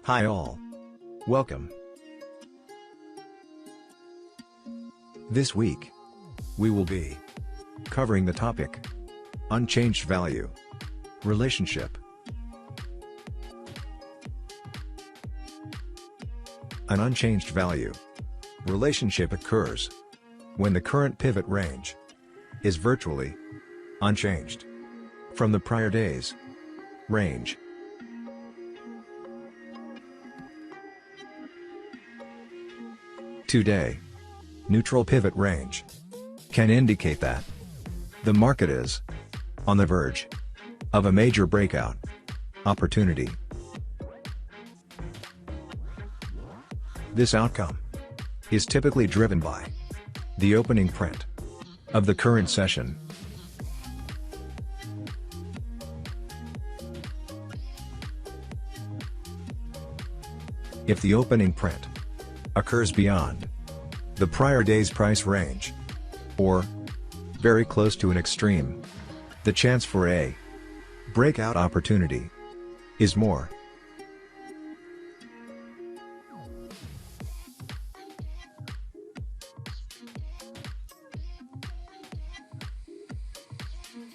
Hi all. Welcome. This week, we will be covering the topic Unchanged Value Relationship. An unchanged value relationship occurs when the current pivot range is virtually unchanged from the prior day's range. Today, neutral pivot range can indicate that the market is on the verge of a major breakout opportunity. This outcome is typically driven by the opening print of the current session. If the opening print occurs beyond the prior day's price range, or very close to an extreme, the chance for a breakout opportunity is more.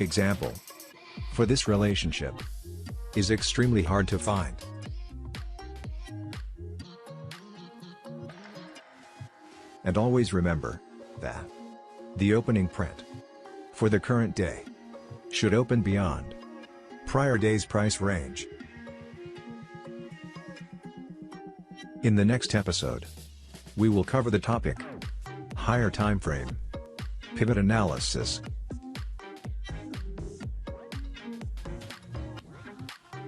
Example for this relationship is extremely hard to find. And always remember that the opening print for the current day should open beyond prior day's price range. In the next episode, we will cover the topic higher time frame pivot analysis.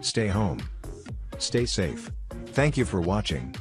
Stay home. Stay safe. Thank you for watching.